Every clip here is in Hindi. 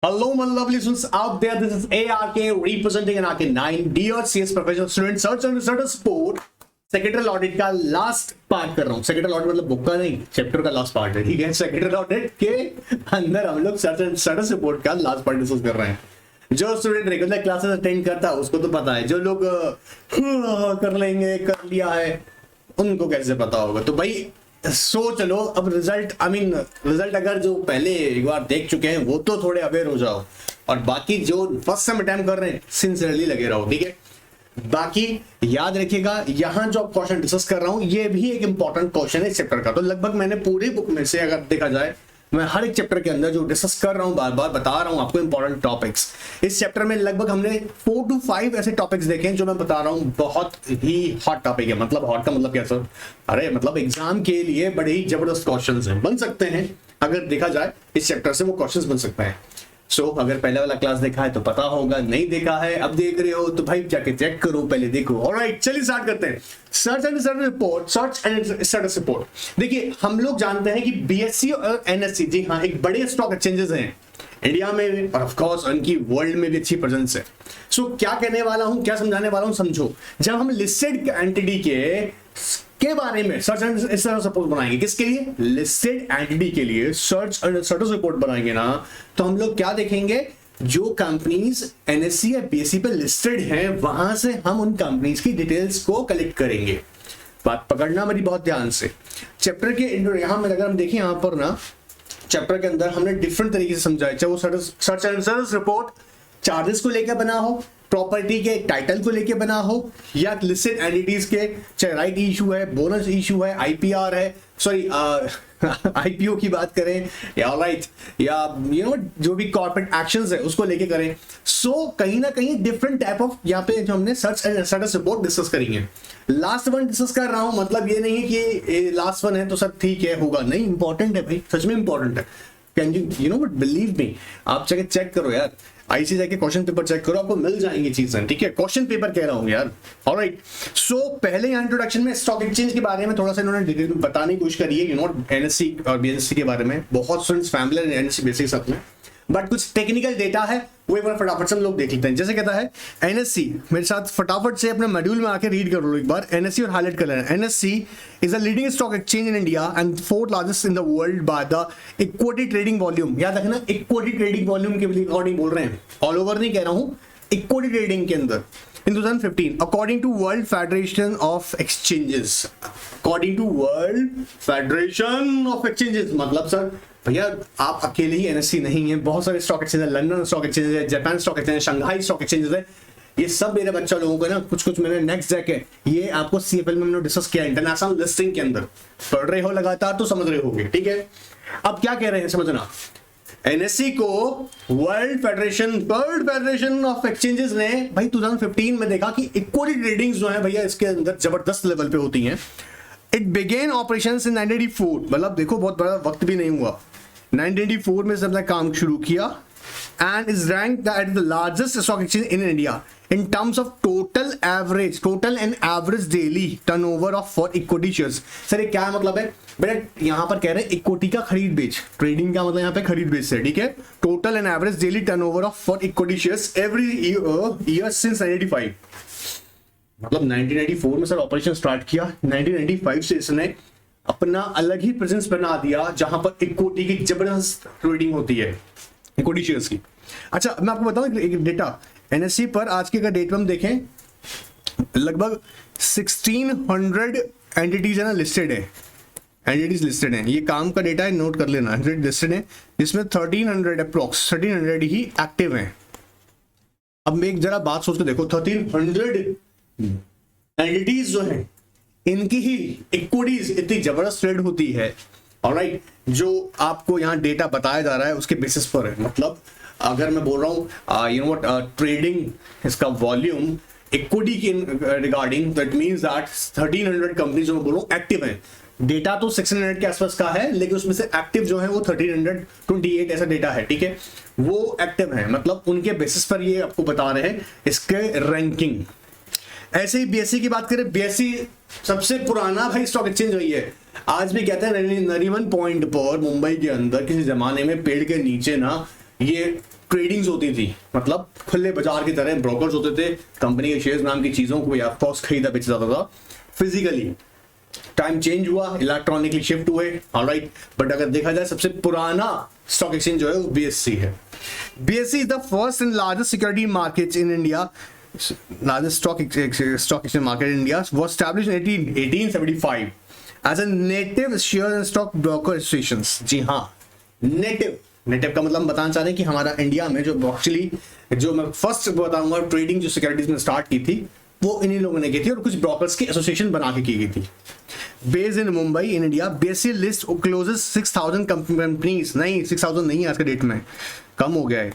Hello, my lovely students out there. This is ARK representing an ARK9. Dear CS professional students, search and research support. Secretary audit का लास्ट पार्ट कर रहा हूँ. सेक्रेटरी ऑडिट मतलब बुक का नहीं, चैप्टर का लास्ट पार्ट है. ठीक है, सेक्रेटरी ऑडिट के अंदर हम लोग सर्च एंड स्टेटस रिपोर्ट का लास्ट पार्ट डिस्कस कर रहे हैं. जो स्टूडेंट रेगुलर क्लासेस अटेंड करता है उसको तो पता है. जो लोग कर लेंगे, कर लिया है, उनको कैसे पता होगा. तो भाई सोच लो अब रिजल्ट रिजल्ट अगर जो पहले एक बार देख चुके हैं वो तो थोड़े अवेयर हो जाओ, और बाकी जो फर्स्ट टाइम अटेम्प्ट कर रहे हैं सिंसियरली लगे रहो. ठीक है, बाकी याद रखिएगा यहां जो क्वेश्चन डिस्कस कर रहा हूं ये भी एक इंपॉर्टेंट क्वेश्चन है इस चैप्टर का. तो लगभग मैंने पूरी बुक में से अगर देखा जाए, मैं हर एक चैप्टर के अंदर जो डिस्कस कर रहा हूं बार बार बता रहा हूं आपको इंपॉर्टेंट टॉपिक्स. इस चैप्टर में लगभग हमने 4 to 5 ऐसे टॉपिक्स देखे हैं जो मैं बता रहा हूं बहुत ही हॉट टॉपिक है. मतलब हॉट का मतलब क्या सर? अरे मतलब एग्जाम के लिए बड़े ही जबरदस्त क्वेश्चंस हैं, बन सकते हैं. अगर देखा जाए इस चैप्टर से वो क्वेश्चंस बन सकते हैं. सो अगर पहले वाला क्लास देखा है तो पता होगा, नहीं देखा है अब देख रहे हो तो भाई जाके चेक करो, पहले देखो. ऑलराइट, चलिए स्टार्ट करते हैं. Search and status report. Search and status report. देखिए हम लोग जानते हैं कि बीएससी और एनएससी, जी हाँ, एक बड़े स्टॉक एक्सचेंजेस हैं इंडिया में और ऑफ कोर्स उनकी वर्ल्ड में भी अच्छी प्रेजेंस है. सो क्या कहने वाला हूं, क्या समझाने वाला हूं, समझो. जब हम लिस्टेड एंटिटी के बारे में सर्च एंड स्टेटस रिपोर्ट बनाएंगे, किसके लिए? लिस्टेड एंटिटी के लिए सर्च एंड स्टेटस रिपोर्ट बनाएंगे ना, तो हम लोग क्या देखेंगे? जो कंपनीज एनएससी या बीएससी पे लिस्टेड हैं वहां से हम उन कंपनीज की डिटेल्स को कलेक्ट करेंगे. बात पकड़ना मेरी बहुत ध्यान से. चैप्टर के यहां में अगर हम देखें, यहां पर ना चैप्टर के अंदर हमने डिफरेंट तरीके से समझाया, चाहे वो search and status report charges को लेकर बना हो, प्रॉपर्टी के टाइटल को लेके बना हो, या लिस्टेड एंटिटीज के चाहे राइट इशू है, बोनस इशू है, आईपीआर है, सॉरी आईपीओ की बात करें, या राइट, या जो भी कॉर्पोरेट एक्शंस है उसको लेके करें. सो कहीं ना कहीं डिफरेंट टाइप ऑफ यहाँ पे जो हमने search and status report discuss करेंगे. लास्ट वन डिस्कस कर रहा हूं मतलब ये नहीं है कि लास्ट वन है तो सब ठीक है होगा, नहीं, इंपॉर्टेंट है भाई, सच में इंपॉर्टेंट है. Can you know but believe me, आप जाके चेक करो यार, आईसी जाके क्वेश्चन पेपर चेक करो, आपको मिल जाएंगी चीजें. ठीक है, क्वेश्चन पेपर कह रहा हूं यार. ऑलराइट, सो पहले यहाँ इंट्रोडक्शन में स्टॉक एक्सचेंज के बारे में थोड़ा सा इन्होंने डिटेल में बताने की कोशिश करी है. एनएससी और बीएससी के बारे में बहुत स्टूडेंट्स फैमिली एनएससी बीएससी के साथ में, बट कुछ टेक्निकल डेटा है वो एक बार फटाफट से हम लोग देख लेते हैं. जैसे कहता है एनएससी, मेरे साथ फटाफट से अपने मॉड्यूल में आके रीड कर लो एक बार. एनएससी और हाईलाइट कर लेना. NSC is the leading stock exchange in India and fourth largest in the world by the equity trading volume. याद रखना, इक्विटी ट्रेडिंग वॉल्यूम के अकॉर्डिंग बोल रहे हैं, ऑल ओवर नहीं कह रहा हूं, इक्विटी ट्रेडिंग के अंदर. In 2015, according to World Federation of Exchanges, according to World Federation of Exchanges, मतलब सर भैया आप अकेले ही एनएससी नहीं है, बहुत सारे स्टॉक एक्सचेंज है, लंदन स्टॉक एक्सचेंज है, जापान स्टॉक एक्सचेंज है, शंघाई स्टॉक एक्सचेंज है. ये सब मेरे बच्चा लोगों को ना कुछ मैंने नेक्स्ट जैक है, ये आपको सीएफएल में हमने डिस्कस किया इंटरनेशनल लिस्टिंग के अंदर. पढ़ रहे हो लगातार तो समझ रहे होगे. ठीक है, अब क्या कह रहे हैं समझना. एनएससी को वर्ल्ड फेडरेशन ऑफ एक्सचेंजेस ने भाई 2015 में देखा कि इक्विटी ट्रेडिंग जो है भैया इसके अंदर जबरदस्त लेवल पे होती हैं. इट बिगेन ऑपरेशंस इन 1984, मतलब देखो बहुत बड़ा वक्त भी नहीं हुआ, 1984 में सबने काम शुरू किया. and is ranked at the largest stock exchange in India in terms of total and average daily turnover of for equity shares. Sir ये क्या मतलब है बेटा? यहाँ पर कह रहे हैं इक्विटी का खरीद बेच, ट्रेडिंग का मतलब यहाँ पे खरीद बेच से. ठीक है, total and average daily turnover of for equity shares every year since 1985. मतलब 1994 में सर ऑपरेशन स्टार्ट किया, 1995 से इसने अपना अलग ही प्रेजेंस बना दिया जहां पर इक्विटी की जबरदस्त ट्रेडिंग होती है, इक्विटी शेयर्स की. अच्छा मैं आपको बताऊं एक डेटा, एनएससी पर आज के डेट में हम देखें लगभग 1600 एंटिटीज है ना लिस्टेड है, एंटिटीज लिस्टेड है. ये काम का डेटा है, नोट कर लेना. लिस्टेड है जिसमें 1300 अप्रोक्स 1300 ही एक्टिव हैं. अब मैं एक जरा बात सोच के देखो, 1300 एंटिटीज जो हैं इनकी ही इक्विटीज इतनी जबरदस्त ट्रेड होती है. ऑलराइट, जो आपको यहाँ डेटा बताया जा रहा है उसके बेसिस पर है. मतलब अगर मैं बोल रहा हूँ ट्रेडिंग इसका वॉल्यूम इक्विटी के regarding, that means that 1300 company जो मैं बोल रहा हूँ एक्टिव है. डेटा तो 600 के आसपास का है लेकिन उसमें से एक्टिव जो है वो 1328 ऐसा डेटा है. ठीक है, वो एक्टिव है, मतलब उनके बेसिस पर ये आपको बता रहे हैं इसके रैंकिंग. ऐसे ही बीएससी की बात करें, बीएससी सबसे पुराना भाई स्टॉक एक्सचेंज वही है. आज भी कहते हैं नरीमन पॉइंट पर मुंबई के अंदर किसी जमाने में पेड़ के नीचे ना ये ट्रेडिंग्स होती थी, मतलब खुले बाजार की तरह ब्रोकर्स होते थे, कंपनी के शेयर्स नाम की चीजों को या फॉक्स खरीदा बेचा जाता था फिजिकली। टाइम चेंज हुआ, इलेक्ट्रॉनिकली शिफ्ट हुए, ऑलराइट। बट अगर देखा जाए सबसे पुराना स्टॉक एक्सचेंज जो है वो बीएससी है। BSc is the first and largest security market in India, largest stock exchange market in India, was established in 1875 as a native share and stock broker associations। जी हाँ, नेटिव का मतलब बताना चाह रहे हैं कि हमारा इंडिया में जो एक्चुअली जो मैं फर्स्ट बताऊंगा ट्रेडिंग जो सिक्योरिटीज में स्टार्ट की थी वो इन्हीं लोगों ने की थी और कुछ ब्रोकर्स की एसोसिएशन बना के की गई थी। Based in Mumbai in India, BSC list closes 6000 companies, नहीं 6000 नहीं है आज के डेट में, कम हो गया है।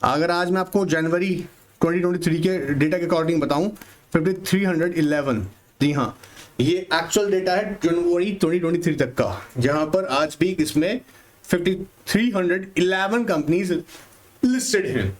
अगर आज मैं आपको जनवरी 2023 के डेटा के अकॉर्डिंग बताऊं 5311, जी हाँ ये एक्चुअल डेटा है जनवरी 2023 तक का, जहां पर आज भी इसमें 5311 कंपनीज लिस्टेड हैं।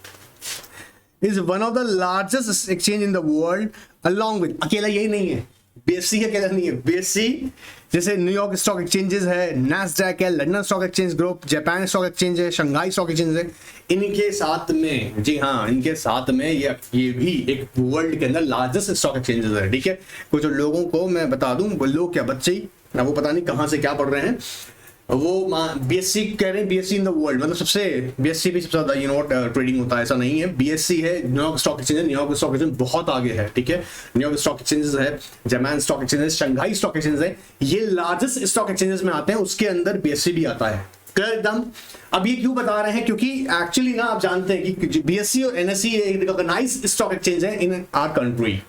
Is one of the largest exchange in the world along with, अकेला यही नहीं है, बीएससी का अकेला नहीं है, बीएससी जैसे न्यूयॉर्क स्टॉक एक्सचेंजेस है, नैस्डैक है, London stock exchange group, Japan stock exchange है, शंघाई स्टॉक एक्सचेंज है, इनके साथ में, जी हाँ इनके साथ में ये भी एक वर्ल्ड के अंदर लार्जेस्ट स्टॉक एक्सचेंजेस है। ठीक है, कुछ लोगों को मैं बता दूं, लोग क्या बच्चे ही ना, वो पता नहीं कहाँ से क्या पढ़ रहे हैं, वो बीएससी कह रहे हैं, बीएससी इन द वर्ल्ड, मतलब सबसे बीएससी भी सबसे ज्यादा यू नो ट्रेडिंग होता है, ऐसा नहीं है। बीएससी है न्यूयॉर्क स्टॉक एक्सचेंज है, न्यूयॉर्क स्टॉक एक्सचेंज बहुत आगे है। ठीक है, न्यूयॉर्क स्टॉक एक्सचेंज है, जापान स्टॉक एक्सचेंज है, शंघाई स्टॉक एक्सचेंज है, ये लार्जेस्ट स्टॉक एक्सचेंजेस में आते हैं, उसके अंदर बीएससी भी आता है। क्लियर एकदम। अब ये क्यों बता रहे हैं, क्योंकि एक्चुअली ना आप जानते हैं कि बीएससी और एनएससी एक रिकॉग्नाइज्ड स्टॉक एक्सचेंज है इन आवर कंट्री।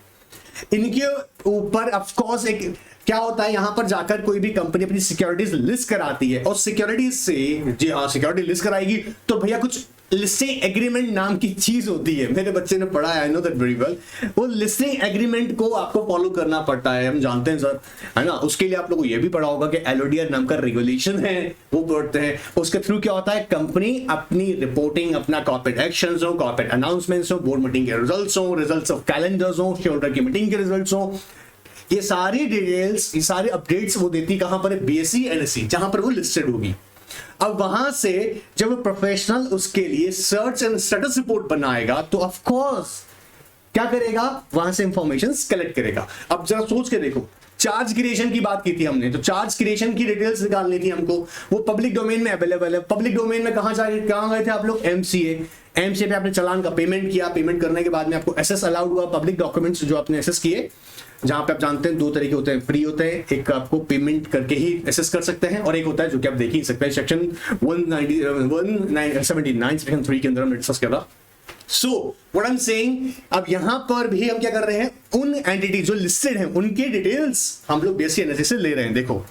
इनके ऊपर ऑफ कोर्स एक क्या होता है, यहां पर जाकर कोई भी कंपनी अपनी सिक्योरिटीज लिस्ट कराती है और सिक्योरिटीज से, जी हाँ सिक्योरिटी लिस्ट कराएगी तो भैया कुछ लिस्टिंग एग्रीमेंट नाम की चीज होती है, मेरे बच्चे ने पढ़ा है, I know that very well. वो लिस्टिंग एग्रीमेंट को आपको फॉलो करना पड़ता है, हम जानते हैं सर, है ना। उसके लिए आप लोगों को ये भी पढ़ा होगा कि एलओडीआर नाम का रेगुलेशन है, वो पढ़ते हैं। उसके थ्रू क्या होता है, कंपनी अपनी रिपोर्टिंग, अपना कॉर्पोरेट एक्शंस हो, कॉर्पोरेट अनाउंसमेंट्स हो, बोर्ड मीटिंग के रिजल्ट्स हो, रिजल्ट्स ऑफ कैलेंडर्स हो, शेयर होल्डर की मीटिंग के रिजल्ट्स हो, ये सारी डिटेल्स, ये सारे अपडेट्स वो देती कहां पर है, बीएससी एनएससी, जहां पर वो लिस्टेड होगी। अब वहां से जब प्रोफेशनल उसके लिए सर्च एंड स्टेटस रिपोर्ट बनाएगा तो ऑफ कोर्स क्या करेगा, वहां से इंफॉर्मेशन कलेक्ट करेगा। अब जरा सोच के देखो, चार्ज क्रिएशन की बात की थी हमने, तो चार्ज क्रिएशन की डिटेल्स निकालनी थी हमको, वो पब्लिक डोमेन में अवेलेबल है। पब्लिक डोमेन में कहां गए थे आप लोग, एमसीए पे आपने चालान का पेमेंट किया, पेमेंट करने के बाद में आपको एसएस अलाउड हुआ, पब्लिक डॉक्यूमेंट्स जो आपने एसएस किए, जहां पे आप जानते हैं दो तरीके होते हैं, फ्री होते हैं, एक आपको पेमेंट करके ही एसेस कर सकते हैं, और एक होता है जो कि आप देख ही सकते हैं, सेक्शन 179 सेक्शन 3 के अंदर हमने डिस्कस किया था। So what I am saying, अब यहां पर भी हम क्या कर रहे हैं, उन एंटिटी जो लिस्टेड हैं उनके डिटेल्स हम लोग बीएससी एनएससी से ले रहे हैं। देखो,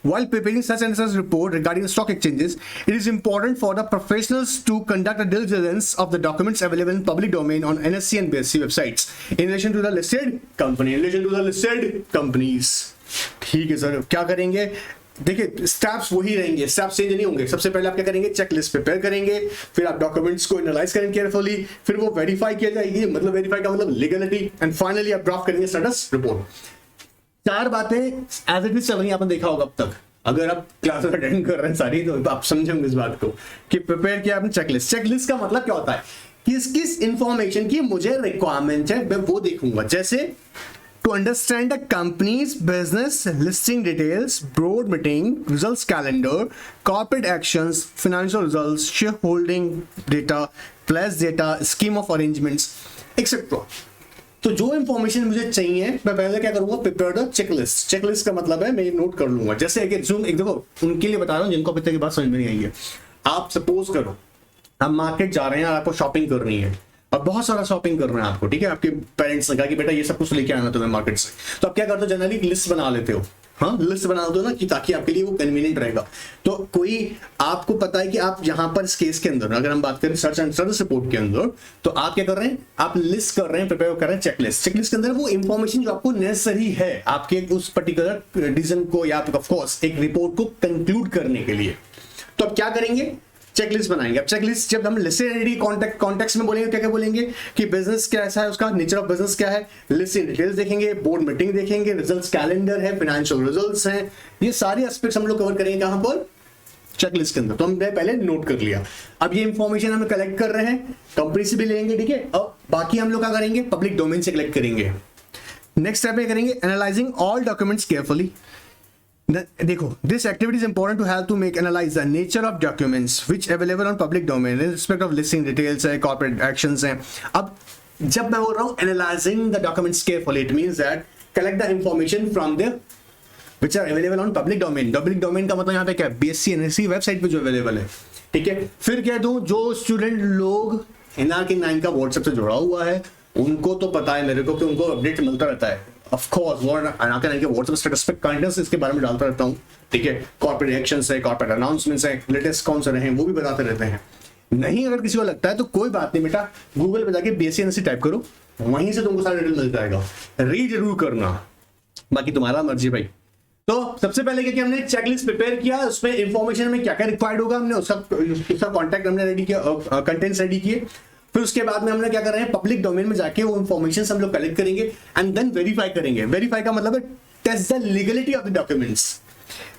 while preparing such and such report regarding stock exchanges, it is important for the professionals to conduct a diligence of the documents available in public domain on NSE and BSE websites in relation to the listed company, in relation to the listed companies। ठीक है सर, क्या करेंगे, देखिए स्टेप्स वही रहेंगे, स्टेप्स चेंज नहीं होंगे। सबसे पहले आप क्या करेंगे, चेकलिस्ट प्रिपेयर करेंगे, फिर आप डॉक्यूमेंट्स को एनालाइज करेंगे केयरफुली, फिर वो वेरीफाई किया जाएगी, मतलब वेरीफाई का मतलब लीगलिटी, एंड फाइनली आप ड्राफ्ट करेंगे स्टेटस रिपोर्ट। चार बातें एज इट इज चल रही है, आपने देखा होगा अब तक, अगर आप क्लास अटेंड कर रहे हैं सारी, तो आप समझेंगे इस बात को कि प्रिपेयर किया आपने चेकलिस्ट। चेकलिस्ट का मतलब क्या होता है, किस किस इंफॉर्मेशन की मुझे रिक्वायरमेंट है मैं वो देखूंगा, जैसे to understand the company's business, listing details, board meeting, results calendar, corporate actions, financial results, shareholding data, pledge data, scheme of arrangements, etc. तो जो इंफॉर्मेशन मुझे चाहिए मैं पहले क्या करूंगा, प्रिपेयर द चेकलिस्ट। चेकलिस्ट का मतलब है मैं ये नोट कर लूंगा, जैसे एक देखो उनके लिए बता रहा हूँ जिनको अभी तक की बात समझ में नहीं आई है। आप सपोज करो आप मार्केट जा रहे हैं और आपको शॉपिंग करनी है, और बहुत सारा शॉपिंग कर रहे हैं आपको, ठीक है, आपके पेरेंट्स ने कहा कि बेटा ये सब कुछ लेके आना तुम्हें मार्केट से, तो आप क्या करते हो, जनरली लिस्ट बना लेते हो, हाँ लिस्ट बना दो ना, कि ताकि आपके लिए वो कन्वीनियंट रहेगा। तो कोई आपको पता है कि आप यहाँ पर इस केस के अंदर अगर हम बात करें सर्च एंड सर्च रिपोर्ट के अंदर, तो आप क्या कर रहे हैं, आप लिस्ट कर रहे हैं, प्रिपेयर कर रहे हैं चेकलिस्ट। चेकलिस्ट के अंदर वो इंफॉर्मेशन जो आपको नेसेसरी है आपके उस पर्टिकुलर डिसीजन को या ऑफ कोर्स एक रिपोर्ट को कंक्लूड करने के लिए। तो आप क्या करेंगे, चेकलिस्ट बनाएंगे। अब चेकलिस्ट जब हम लिस्टेड एंटिटी कॉन्टेक्स्ट में बोलेंगे, क्या क्या बोलेंगे कि बिजनेस कैसा है, उसका नेचर ऑफ बिजनेस क्या है, लिस्टिंग डिटेल्स देखेंगे, बोर्ड मीटिंग देखेंगे, रिजल्ट्स कैलेंडर है, फाइनेंशियल रिजल्ट्स हैं, ये सारे एस्पेक्ट्स हम लोग कवर करेंगे कहां पर, चेकलिस्ट के अंदर, तो हमने पहले नोट कर लिया। अब ये इंफॉर्मेशन हम कलेक्ट कर रहे हैं, कंपनी से भी लेंगे, ठीक है। अब बाकी हम लोग क्या करेंगे, पब्लिक डोमेन से कलेक्ट करेंगे। नेक्स्ट स्टेप में करेंगे एनालाइजिंग ऑल डॉक्यूमेंट्स केयरफुली। देखो, this activity is important to help to make analyse the nature of documents which available on public domain in respect of listing details है, कॉर्पोरेट एक्शंस हैं। अब जब मैं बोल रहा हूं analysing the documents carefully, it means that collect the information from the which are available on public domain. Public domain का मतलब यहाँ पे क्या है, बीएससी एनएससी वेबसाइट पे जो अवेलेबल है, ठीक है। फिर कह दूं जो स्टूडेंट लोग एनआरके 9 का व्हाट्सएप से जुड़ा हुआ है, उनको तो पता है मेरे को कि उनको अपडेट मिलता रहता है। ऑफ कोर्स वो एनआरके 9 के व्हाट्सएप स्टेटस पे कंटेंट्स इसके बारे में डालता रहता हूँ, ठीक है। कॉर्पोरेट एक्शंस है, कॉर्पोरेट अनाउंसमेंट्स है, लेटेस्ट कौन से रहे हैं वो भी बताते रहते हैं। नहीं अगर किसी को लगता है तो कोई बात नहीं बेटा, गूगल पे जाके बीएससी एनएससी टाइप करो, वहीं से तुमको सारा डिटेल मिल जाएगा। रीड जरूर करना, बाकी तुम्हारा मर्जी भाई। तो सबसे पहले क्या किया हमने, चेकलिस्ट प्रिपेयर किया, उसमें इंफॉर्मेशन में क्या क्या रिक्वायर्ड होगा हमने उसका कॉन्टैक्ट हमने रेडी किया, कंटेंट्स रेडी किए। फिर उसके बाद में हमने क्या कर रहे हैं, पब्लिक डोमेन में जाके वो इंफॉर्मेशन हम लोग कलेक्ट करेंगे एंड देन वेरीफाई करेंगे। वेरीफाई का मतलब है test the legality of the documents,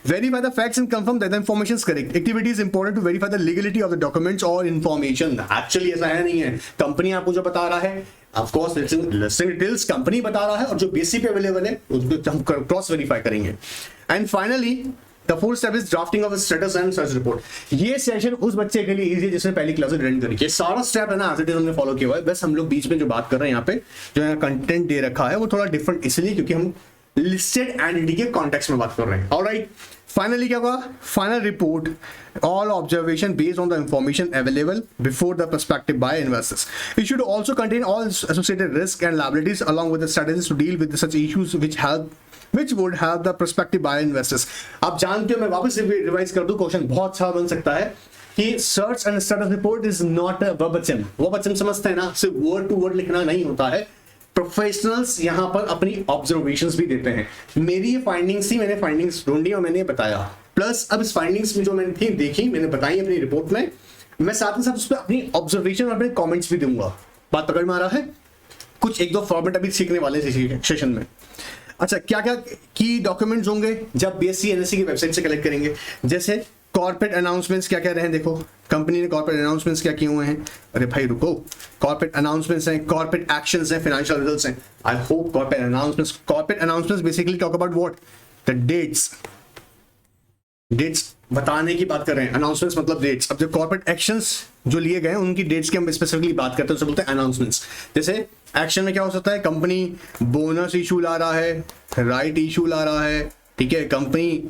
verify the facts and confirm that the information is correct. Activity is important to verify the legality of the documents or information. Actually ऐसा है नहीं है, कंपनी आपको जो बता रहा है, of course listing details company बता रहा है, और जो बेसिक पे अवेलेबल है उसको हम क्रॉस वेरीफाई करेंगे। And finally the fourth step is drafting of status and search report. ये सेशन उस बच्चे के लिए इजी है जिसने पहली क्लास अटेंड करी है। सारा स्टेप है ना एज इट इज हमने फॉलो किया हुआ है, बस हम लोग बीच में जो बात कर रहे हैं यहाँ पे जो है कंटेंट दे रखा है वो थोड़ा डिफरेंट इसलिए क्योंकि हम लिस्टेड एंटिटी के कॉन्टेक्स्ट में बात कर रहे हैं। ऑलराइट, फाइनली क्या हुआ, final report all observation based on the information available before the prospective buyer investors. It should also contain all associated risks and liabilities along with the strategies to deal with such issues which would help the prospective buyer investors. आप जानते हो, मैं वापस रिवाइज कर दूं, क्वेश्चन बहुत अच्छा बन सकता है कि search and status report is not a verbatim. Verbatim समझते हैं ना, सिर्फ वर्ड टू वर्ड लिखना नहीं होता है। प्रोफेशनल्स यहां पर अपनी ऑब्जर्वेशंस भी देते हैं। मेरी ये फाइंडिंग्स थी, मैंने फाइंडिंग्स ढूंढी और मैंने बताया, प्लस अब इस फाइंडिंग्स में जो मैंने थी देखी, मैंने बताई अपनी रिपोर्ट में, मैं साथ ही साथ उस पर अपनी ऑब्जर्वेशन और अपने कमेंट्स भी दूंगा। बात पकड़ में आ रहा है? कुछ एक दो फॉर्मेट अभी सीखने वाले सेशन में। अच्छा, क्या क्या की डॉक्यूमेंट्स होंगे जब बीएससी एनएससी की वेबसाइट से कलेक्ट करेंगे, जैसे कॉर्पोरेट अनाउंसमेंट्स क्या क्या रहे, देखो कंपनी ने कॉर्पोरेट अनाउंसमेंट्स क्या किए हुए हैं। अरे भाई रुको, कॉर्पोरेट अनाउंसमेंट्स हैं, कॉर्पोरेट एक्शंस हैं, फाइनेंशियल रिजल्ट्स हैं। I hope corporate announcements basically talk about what, the dates बताने की बात कर रहे हैं। अनाउंसमेंट्स मतलब डेट्स। अब जो कॉर्पोरेट एक्शंस जो लिए गए हैं उनकी डेट्स की हम स्पेसिफिकली बात करते हैं, उसे बोलते हैं अनाउंसमेंट्स। जैसे एक्शन में क्या हो सकता है, कंपनी बोनस इशू ला रहा है, राइट इशू ला रहा है, ठीक है। कंपनी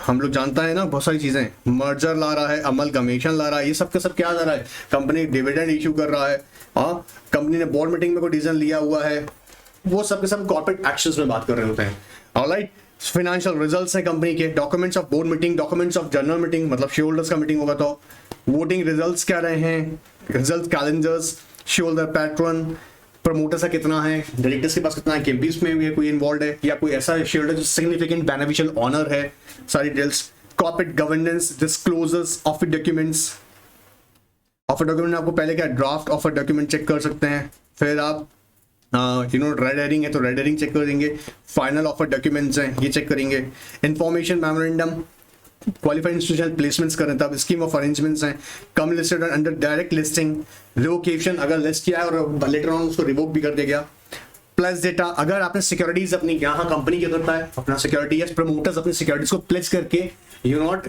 हम लोग जानता है ना बहुत सारी चीजें, मर्जर ला रहा है, अमलगमेशन ला रहा है, ये सब का सब क्या ला रहा है, कंपनी डिविडेंड इशू कर रहा है, हाँ कंपनी ने बोर्ड मीटिंग में कोई डिसीजन लिया हुआ है, वो सब के सब कॉर्पोरेट एक्शंस में बात कर रहे होते हैं। ऑलराइट, फाइनेंशियल रिजल्ट्स हैं कंपनी के, documents of board meeting, documents of general meeting मतलब शेयर होल्डर्स का मीटिंग होगा तो वोटिंग रिजल्ट्स क्या रहे हैं, result calendars, share holder pattern, promoters का कितना है, डायरेक्टर्स के पास कितना है, केम्पीज में भी कोई इन्वॉल्व है या कोई ऐसा शेयर होल्डर जो सिग्निफिकेंट बेनिफिशियल ऑनर है, सारी details. Corporate governance, disclosures, offer documents. Offer document आपको पहले क्या ड्राफ्ट ऑफर डॉक्यूमेंट चेक कर सकते हैं, फिर आप रेड हेरिंग है तो रेड हेरिंग चेक करेंगे, फाइनल ऑफर डॉक्यूमेंट्स हैं ये चेक करेंगे, information memorandum, qualified institutional placements करें तब स्कीम ऑफ अरेंजमेंट्स हैं, कम listed under direct listing, revocation अगर लिस्ट किया है और लेटर ऑन उसको रिवोक भी कर दिया गया, प्लस डेटा अगर आपने सिक्योरिटीज अपनी यहाँ कंपनी क्या करता है अपना सिक्योरिटी, प्रमोटर्स अपनी सिक्योरिटीज को प्लेस करके यू नॉट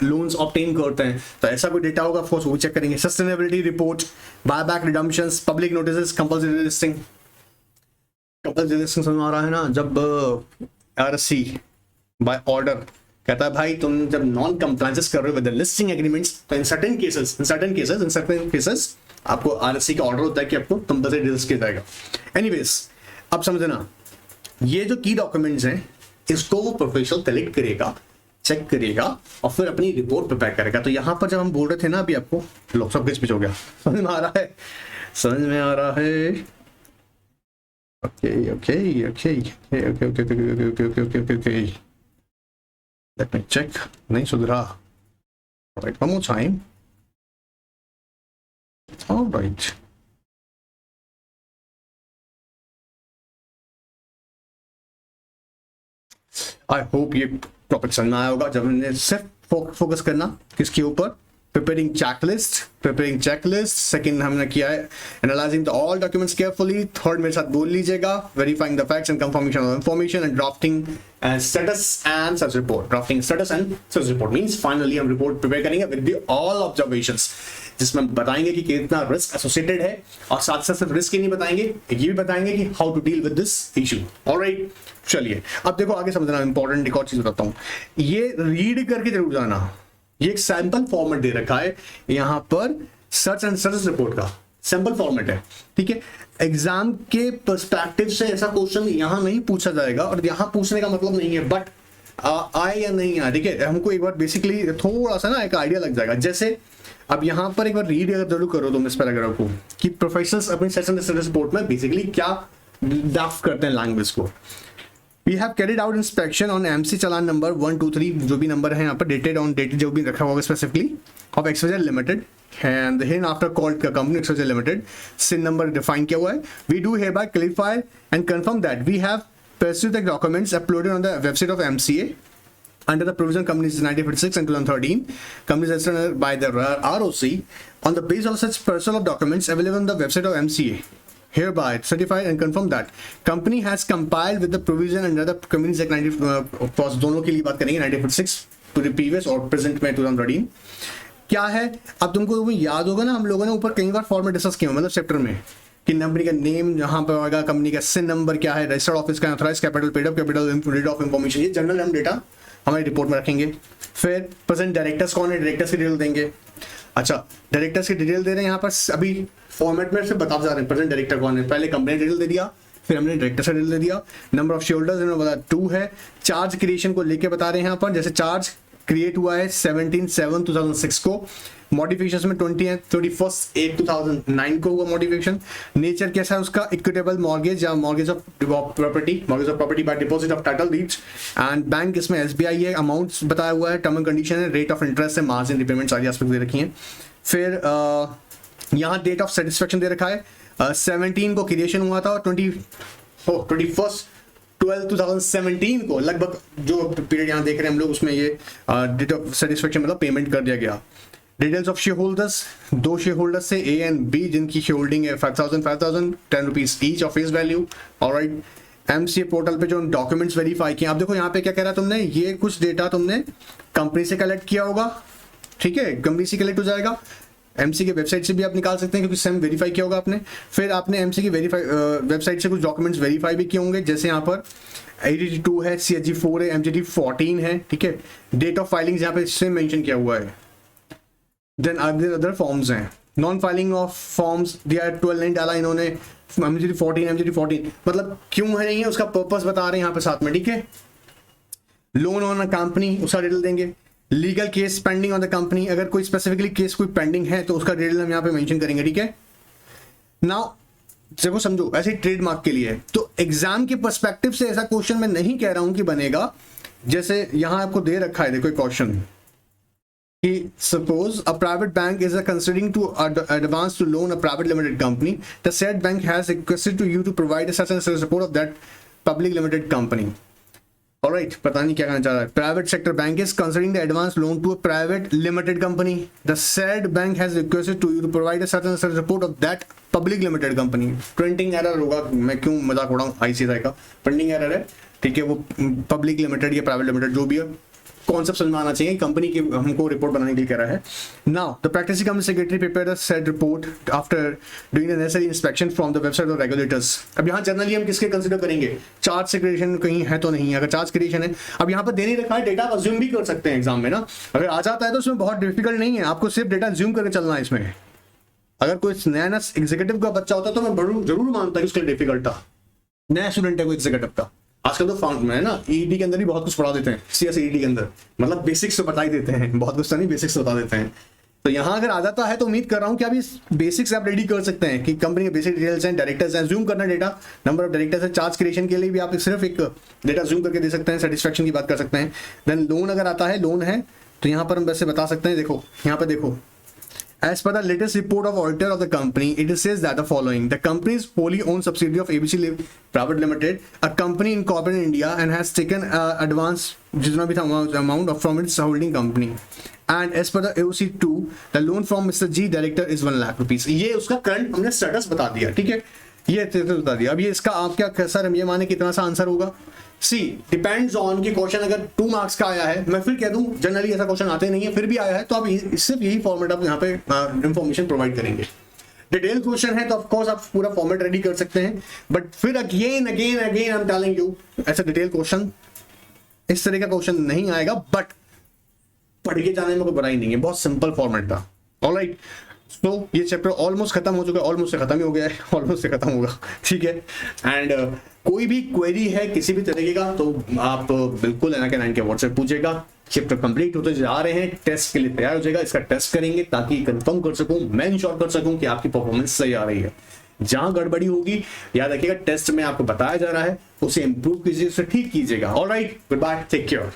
लोन्स ऑब्टेन करते हैं तो ऐसा कोई डेटा होगा ऑफकोर्स वो चेक करेंगे। Sustainability report, buyback redemptions, public notices, compulsory listing. Compulsory listing समझ आ रहा है ना, जब आरसी बाय ऑर्डर कहता है भाई तुम जब नॉन कंप्लायंसेस कर रहे हो विद द लिस्टिंग एग्रीमेंट्स तो इन सर्टेन केसेस आपको आरसी का ऑर्डर होता है कि आपको कंपल्सरी डिटेल्स किया जाएगा। एनीवेज अब समझना, ये जो की डॉक्यूमेंट्स हैं इसको वो प्रोफेशनल कलेक्ट करेगा, चेक करेगा और फिर अपनी रिपोर्ट प्रिपेयर करेगा। तो यहां पर जब हम बोल रहे थे ना अभी आपको, लो सब कुछ हो गया, समझ में आ रहा है, समझ में आ रहा है। ओके लेट मी चेक, नहीं सुधरा, right one more time, alright. I hope ये टॉपिक समझ में आया होगा जब हमने सिर्फ फोकस करना किसके ऊपर, प्रिपेयरिंग चेकलिस्ट। सेकंड हमने किया है analysing the all documents carefully. Third मेरे साथ बोल लीजिएगा, verifying the facts and confirmation of information and drafting status and search report. Drafting status and search report means finally हम रिपोर्ट प्रिपेयर करेंगे विद द ऑल ऑब्जर्वेशंस, जिसमें बताएंगे कि कितना रिस्क एसोसिएटेड है, और साथ साथ सिर्फ रिस्क ही नहीं बताएंगे, ये भी बताएंगे कि how to deal with this issue. Alright, चलिए अब देखो आगे समझना। इंपॉर्टेंट एक और चीज बताता हूं, ये रीड करके जरूर जाना। ये एक सैंपल फॉर्मेट दे रखा है यहां पर, सर्च एंड सर्च रिपोर्ट का सैंपल फॉर्मेट है, ठीक है। एग्जाम के पर्सपेक्टिव से ऐसा क्वेश्चन यहां नहीं पूछा जाएगा, और यहां पूछने का मतलब नहीं है बट आए या नहीं आए, ठीक है। हमको एक बार बेसिकली थोड़ा सा ना एक आइडिया लग जाएगा। जैसे अब यहां पर एक बार रीड अगर जरूर करो तुम इस पैराग्राफ को, कि प्रोफेसर्स अपने सर्च एंड सर्च रिपोर्ट में बेसिकली क्या ड्राफ्ट करते हैं लैंग्वेज को। We have carried out inspection on MC challan number 1, 2, 3 जो भी नंबर है यहाँ पर, डेटेड ऑन डेट जो भी रखा होगा specifically, of XYZ limited and hereinafter called का company XYZ limited, CIN number define किया हुआ है। We do hereby clarify and confirm that we have pursued the documents uploaded on the website of MCA under the provision companies 1956 and 2013 companies registered by the ROC on the basis of such parcel of documents available on the website of MCA. Hereby certify and confirm that company has compiled with the provision under the Companies Act 90 दोनों के लिए बात करेंगे 1956 to the previous और present में 2013 क्या है। अब तुमको याद होगा ना, हम लोगों ने ऊपर कई बार फॉर्मेट डिस्कस किया, मतलब चैप्टर में, कि कंपनी का नेम यहाँ पर होगा, कंपनी का सिन नंबर क्या है, रजिस्टर्ड ऑफिस का authorise capital, paid up capital, rate of information, ये जनरल हम डेटा हमारी रिपोर्ट में रखेंगे। फिर प्रेजेंट डायरेक्टर्स कौन है, डायरेक्टर्स की डिटेल देंगे। अच्छा, डायरेक्टर्स की डिटेल दे रहे हैं यहाँ पर, अभी फॉर्मेट में से बताते जा रहे हैं प्रेजेंट डायरेक्टर कौन है। पहले कंपनी डिटेल दे दिया, फिर हमने डायरेक्टर से डिटेल दे दिया। नंबर ऑफ शेयर होल्डर्स इन्होंने बताया 2 है। चार्ज क्रिएशन को लेके बता रहे हैं यहाँ पर, जैसे चार्ज क्रिएट हुआ है 17/7/2006 को, मॉडिफिकेशन में 21/8/2009 को हुआ मॉडिफिकेशन। नेचर कैसा है उसका, इक्विटेबल मॉर्गेज या mortgage of property bye deposit of title deeds and bank, इसमें SBI है। अमाउंट्स बताया हुआ है, टर्म एंड कंडीशन है, रेट ऑफ इंटरेस्ट है, मार्जिन रिपेमेंट सारी एस्पेक्ट दे रखी हैं। फिर यहाँ डेट ऑफ सेटिस्फेक्शन दे रखा है, 17 को क्रिएशन हुआ था और 21/12/2017 को लगभग जो पीरियड यहाँ देख रहे हैं हम लोग, उसमें ये डेट ऑफ सेटिस्फेक्शन मतलब पेमेंट कर दिया गया। Details of share holders, 2 share holders से A एंड B जिनकी शेयर होल्डिंग है 5,000 10 rupees each of face value. Alright, MCA portal पे जो डॉक्यूमेंट्स वेरीफाई किए, अब देखो यहाँ पे क्या कह रहा है तुमने, ये कुछ डेटा तुमने कंपनी से कलेक्ट किया होगा, ठीक है, कंपनी से कलेक्ट हो जाएगा। MC की वेबसाइट से भी आप निकाल सकते हैं क्योंकि सेम वेरीफाई किया होगा आपने। फिर आपने MC की वेबसाइट से कुछ डॉक्यूमेंट्स वेरीफाई भी किए होंगे, जैसे यहाँ पर ADD2 है, CSG4 है, MGT14 है, ठीक है। डेट ऑफ फाइलिंग यहाँ पे सेम मेंशन किया हुआ है। देन अदर फॉर्म्स हैं, नॉन फाइलिंग ऑफ फॉर्म्स दिया है, 12 नहीं डाला इन्होंने, MGT14 मतलब क्यों है नहीं है उसका पर्पस बता रहे हैं यहाँ पे साथ में, ठीक है। लोन ऑन अ कंपनी उसका डिटेल देंगे। Legal case pending on the company, अगर कोई स्पेसिफिकली केस कोई पेंडिंग है तो उसका डिटेल हम यहाँ पे मेंशन करेंगे, ठीक है। नाउ देखो समझो, ऐसे ट्रेडमार्क के लिए है तो एग्जाम के पर्सपेक्टिव से ऐसा क्वेश्चन मैं नहीं कह रहा हूं कि बनेगा। जैसे यहां आपको दे रखा है, देखो एक क्वेश्चन कि suppose a private bank is considering to advance to loan a private limited company, the said bank has requested to you to provide a certain support of that public limited company. Alright, पता नहीं क्या कहना चाह रहा है। Private sector bank is considering the advance loan to a private limited company, the said bank has requested to you to provide a certain support of that public limited company. Printing error होगा, मैं क्यों मजाक उड़ाऊं, ICSI का प्रिंटिंग एरर है, ठीक है। वो पब्लिक लिमिटेड या प्राइवेट लिमिटेड जो भी है, कॉन्सेप्ट समझ में आना चाहिए। कंपनी की हमको रिपोर्ट बनाने के लिए कह रहा है। Now the practising company secretary prepare the said report after doing the necessary inspection from the website of regulators. अब यहाँ जनरली हम किसके कंसीडर करेंगे, चार्ज से क्रिएशन कहीं है तो नहीं। अगर चार्ज क्रिएशन है, अब यहाँ पर दे नहीं रखा है, डेटा आप अज्यूम भी कर सकते हैं एग्जाम में ना, अगर आ जाता है तो उसमें बहुत डिफिकल्ट नहीं है, आपको सिर्फ डेटा अज्यूम करके चलना है इसमें। अगर कोई नया एग्जीक्यूटिव का बच्चा होता तो मैं जरूर मानता कि उसके लिए डिफिकल्ट था, नया स्टूडेंट है कोई एग्जीक्यूटिव का। आजकल तो फाउंड में है ना, EET के अंदर भी बहुत कुछ पढ़ा देते हैं, CSET के अंदर, मतलब बेसिक्स तो बता ही देते हैं, बहुत कुछ तो नहीं, बेसिक्स बता देते हैं। तो यहाँ अगर आ जाता है तो उम्मीद कर रहा हूँ कि अभी बेसिक्स आप रेडी कर सकते हैं कि कंपनी के बेसिक डिटेल्स हैं, डायरेक्टर्स हैं, जूम करना डेटा, नंबर ऑफ डायरेक्टर्स है। चार्ज क्रिएशन के लिए भी आप सिर्फ एक डेटा जूम करके दे सकते हैं, सेटिस्फेक्शन की बात कर सकते हैं। देन लोन अगर आता है, लोन है तो यहाँ पर हम वैसे बता सकते हैं, देखो यहाँ पर देखो As per the latest report of auditor of the company, it says that the following: the company is wholly owned subsidiary of ABC Private Limited, a company incorporated in India, and has taken advance जितना भी था amount from its holding company. And as per the AOC2, the loan from Mr. G director is 1 lakh rupees. ये उसका करंट हमने स्टेटस बता दिया, ठीक है, ये बता दिया. अब ये इसका आप क्या सर ये माने कितना सा आंसर होगा? सी डिपेंड्स ऑन की क्वेश्चन अगर 2 मार्क्स का आया है, मैं फिर कह दूं जनरली ऐसा क्वेश्चन आते नहीं है, फिर भी आया है तो आप सिर्फ यही फॉर्मेट आप यहाँ पे इंफॉर्मेशन प्रोवाइड करेंगे. डिटेल क्वेश्चन है तो ऑफ कोर्स आप पूरा फॉर्मेट रेडी कर सकते हैं, बट फिर again again again I am telling you ऐसा डिटेल क्वेश्चन इस तरह का क्वेश्चन नहीं आएगा, बट पढ़ के जाने में कोई बुराई नहीं है, बहुत सिंपल फॉर्मेट था. ऑलराइट, तो ये चैप्टर ऑलमोस्ट खत्म हो चुका है, ऑलमोस्ट से खत्म ही हो गया है, ऑलमोस्ट से खत्म होगा, ठीक है. एंड कोई भी क्वेरी है किसी भी तरीके का तो आप बिल्कुल NRK9 के व्हाट्सएप पूछेगा. चैप्टर कंप्लीट होते जा रहे हैं, टेस्ट के लिए तैयार हो जाएगा, इसका टेस्ट करेंगे ताकि कंफर्म कर सकूं, मैं इंश्योर कर सकूं कि आपकी परफॉर्मेंस सही आ रही है. जहां गड़बड़ी होगी याद रखिएगा टेस्ट में आपको बताया जा रहा है, उसे इंप्रूव कीजिए, उसे ठीक कीजिएगा. Alright, goodbye, take care.